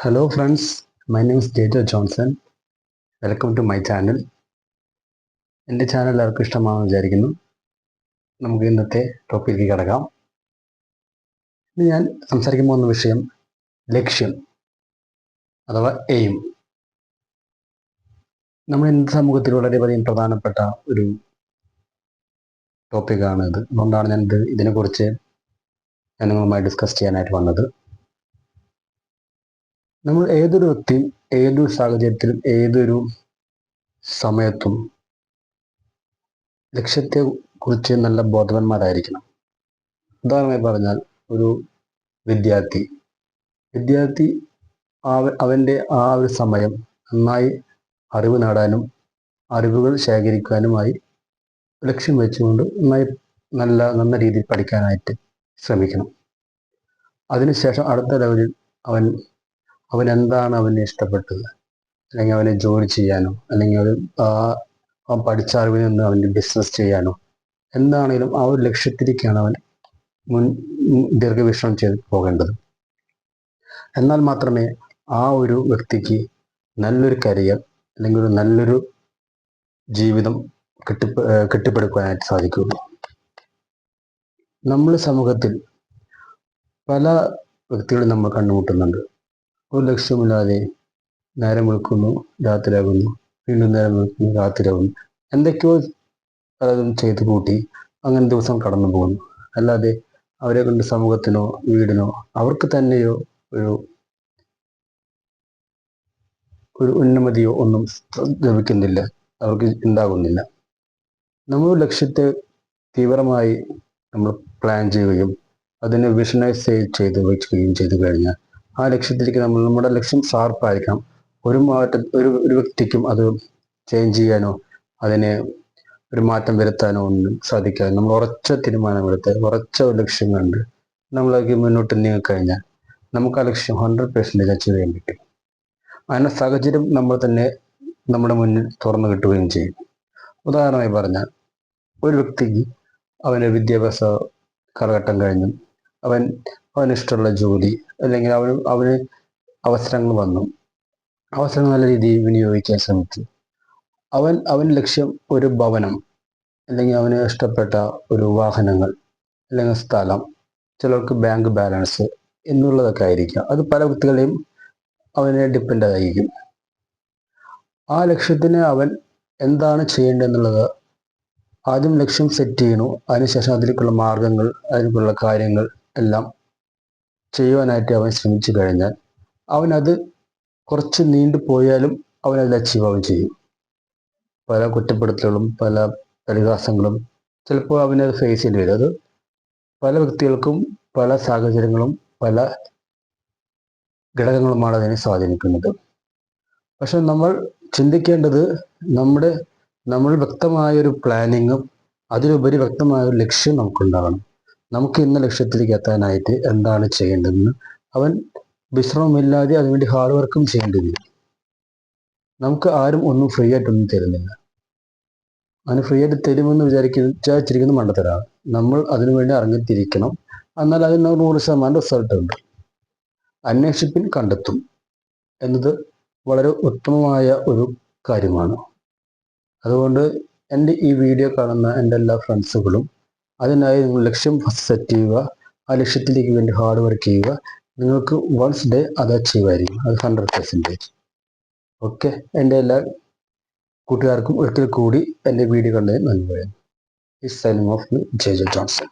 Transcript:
Hello friends, my name is Jejo Johnson. Welcome to my channel. എൻ്റെ channel എല്ലാവർക്കും ഇഷ്ടമാണെന്ന് വിചാരിക്കുന്നു. നമുക്ക് ഇന്നത്തെ ടോപ്പിക്കിലേക്ക് കടക്കാം. ഇന്ന് ഞാൻ സംസാരിക്കാൻ പോകുന്ന വിഷയം ലക്ഷ്യം അഥവാ എയിം. നമ്മുടെ ഇന്ത്യ സമൂഹത്തിൽ വളരെയധികം പ്രധാനപ്പെട്ട ഒരു ടോപ്പിക്കാണ് ഇത്. അതുകൊണ്ടാണ് ഞാൻ ഇതിനെക്കുറിച്ച് നിങ്ങളുമായി ഡിസ്കസ് ചെയ്യാനായിട്ട് വന്നത്. നമ്മൾ ഏതൊരു വ്യക്തിയും ഏതൊരു സാഹചര്യത്തിലും ഏതൊരു സമയത്തും ലക്ഷ്യത്തെ കുറിച്ച് നല്ല ബോധവാന്മാരായിരിക്കണം. ഉദാഹരണമായി പറഞ്ഞാൽ ഒരു വിദ്യാർത്ഥി അവൻ്റെ ആ ഒരു സമയം നന്നായി അറിവ് നേടാനും അറിവുകൾ ശേഖരിക്കാനുമായി ലക്ഷ്യം വെച്ചുകൊണ്ട് നല്ല രീതിയിൽ പഠിക്കാനായിട്ട് ശ്രമിക്കണം. അതിനുശേഷം അടുത്ത ലെവലിൽ അവൻ എന്താണ് അവന് ഇഷ്ടപ്പെട്ടത്, അല്ലെങ്കിൽ അവനെ ജോലി ചെയ്യാനോ, അല്ലെങ്കിൽ അവൻ പഠിച്ച അറിവിൽ നിന്ന് അവൻ്റെ ബിസിനസ് ചെയ്യാനോ, എന്താണെങ്കിലും ആ ഒരു ലക്ഷ്യത്തിലേക്കാണ് അവൻ ദീർഘവീക്ഷണം ചെയ്ത് പോകേണ്ടത്. എന്നാൽ മാത്രമേ ആ ഒരു വ്യക്തിക്ക് നല്ലൊരു കരിയർ അല്ലെങ്കിൽ ഒരു നല്ലൊരു ജീവിതം കെട്ടിപ്പടുക്കാനായിട്ട് സാധിക്കുകയുള്ളൂ. നമ്മുടെ സമൂഹത്തിൽ പല വ്യക്തികളും നമ്മൾ കണ്ടുമുട്ടുന്നുണ്ട്. ഒരു ലക്ഷ്യമില്ലാതെ നേരം വെളുക്കുന്നു, രാത്രിയാകുന്നു, വീണ്ടും നേരം വെളുക്കുന്നു, രാത്രിയാകുന്നു, എന്തൊക്കെയോ പലതും ചെയ്ത് കൂട്ടി അങ്ങനെ ദിവസം കടന്നു പോകുന്നു. അല്ലാതെ അവരെ കൊണ്ട് സമൂഹത്തിനോ വീടിനോ അവർക്ക് തന്നെയോ ഒരു ഉന്നമതിയോ ഒന്നും ലഭിക്കുന്നില്ല, അവർക്ക് ഉണ്ടാകുന്നില്ല. നമ്മൾ ലക്ഷ്യത്തെ തീവ്രമായി നമ്മൾ പ്ലാൻ ചെയ്യുകയും അതിനെ വിഷനൈസ് ചെയ്ത് വയ്ക്കുകയും ചെയ്തു കഴിഞ്ഞാൽ ആ ലക്ഷ്യത്തിലേക്ക് നമ്മുടെ ലക്ഷ്യം ഷാർപ്പായിരിക്കണം. ഒരു വ്യക്തിക്കും അത് ചേഞ്ച് ചെയ്യാനോ അതിനെ ഒരു മാറ്റം വരുത്താനോ ഒന്നും സാധിക്കാതെ നമ്മൾ ഉറച്ച തീരുമാനമെടുത്ത് ഉറച്ച ഒരു ലക്ഷ്യം കണ്ട് നമ്മളേക്ക് മുന്നോട്ട് നീങ്ങിക്കഴിഞ്ഞാൽ നമുക്ക് ആ ലക്ഷ്യം 100% അച്ചീവ് ചെയ്യാൻ പറ്റും. അതിൻ്റെ സാഹചര്യം നമ്മൾ തന്നെ നമ്മുടെ മുന്നിൽ തുറന്നു കിട്ടുകയും ചെയ്യും. ഉദാഹരണമായി പറഞ്ഞാൽ ഒരു വ്യക്തിക്ക് അവൻ്റെ വിദ്യാഭ്യാസ കാലഘട്ടം കഴിഞ്ഞു അവനിഷ്ടമുള്ള ജോലി അല്ലെങ്കിൽ അവന് അവസരങ്ങൾ വന്നു, അവസരങ്ങൾ നല്ല രീതിയിൽ വിനിയോഗിക്കാൻ ശ്രമിച്ചു. അവൻ ലക്ഷ്യം ഒരു ഭവനം, അല്ലെങ്കിൽ അവന് ഇഷ്ടപ്പെട്ട ഒരു വാഹനങ്ങൾ, അല്ലെങ്കിൽ സ്ഥലം, ചിലർക്ക് ബാങ്ക് ബാലൻസ് എന്നുള്ളതൊക്കെ ആയിരിക്കാം. അത് പല വ്യക്തികളെയും അവനെ ഡിപ്പെൻഡ് ആയിരിക്കും. ആ ലക്ഷ്യത്തിന് അവൻ എന്താണ് ചെയ്യേണ്ടതെന്നുള്ളത് ആദ്യം ലക്ഷ്യം സെറ്റ് ചെയ്യണു. അതിനുശേഷം അതിലേക്കുള്ള മാർഗങ്ങൾ, അതിലേക്കുള്ള കാര്യങ്ങൾ എല്ലാം ചെയ്യുവാനായിട്ട് അവൻ ശ്രമിച്ചു കഴിഞ്ഞാൽ അവനത് കുറച്ച് നീണ്ടു പോയാലും അവനത് അച്ചീവ് ആവുകയും ചെയ്യും. പല കുറ്റപ്പെടുത്തലുകളും പല പരിഹാസങ്ങളും ചിലപ്പോൾ അവനത് ഫേസ് ചെയ്യേണ്ടി വരും. അത് പല വ്യക്തികൾക്കും പല സാഹചര്യങ്ങളും പല ഘടകങ്ങളുമാണ് അതിനെ സ്വാധീനിക്കുന്നത്. പക്ഷെ നമ്മൾ ചിന്തിക്കേണ്ടത് നമ്മൾ വ്യക്തമായൊരു പ്ലാനിങ്ങും അതിലുപരി വ്യക്തമായൊരു ലക്ഷ്യം നമുക്കുണ്ടാകണം. നമുക്ക് ഇന്ന ലക്ഷ്യത്തിലേക്ക് എത്താനായിട്ട് എന്താണ് ചെയ്യേണ്ടതെന്ന് അവൻ വിശ്രമമില്ലാതെ അതിനുവേണ്ടി ഹാർഡ് വർക്കും ചെയ്യേണ്ടി വരും. നമുക്ക് ആരും ഒന്നും ഫ്രീ ആയിട്ടൊന്നും തരുന്നില്ല. അതിന് ഫ്രീ ആയിട്ട് തരുമെന്ന് വിചാരിച്ചിരിക്കുന്ന മണ്ടത്തരാണ്. നമ്മൾ അതിനുവേണ്ടി ഇറങ്ങിത്തിരിക്കണം. എന്നാൽ അതിന് 100% റിസൾട്ട് ഉണ്ട്. അന്വേഷിപ്പിൻ കണ്ടെത്തും എന്നത് വളരെ ഉത്തമമായ ഒരു കാര്യമാണ്. അതുകൊണ്ട് എൻ്റെ ഈ വീഡിയോ കാണുന്ന എൻ്റെ എല്ലാ ഫ്രണ്ട്സുകളും അതിനായി നിങ്ങൾ ലക്ഷ്യം സെറ്റ് ചെയ്യുക, ആ ലക്ഷ്യത്തിലേക്ക് വേണ്ടി ഹാർഡ് വർക്ക് ചെയ്യുക. നിങ്ങൾക്ക് വൺസ് ഡേ അത് അച്ചീവ് ആയിരിക്കും, അത് 100%. ഓക്കെ, എൻ്റെ എല്ലാ കൂട്ടുകാർക്കും ഒരിക്കൽ കൂടി എൻ്റെ വീഡിയോ കണ്ടതിന് നന്ദി പറയുന്നു. ഈ സൈനിങ് ഓഫ് ജെജോ ജോൺസൺ.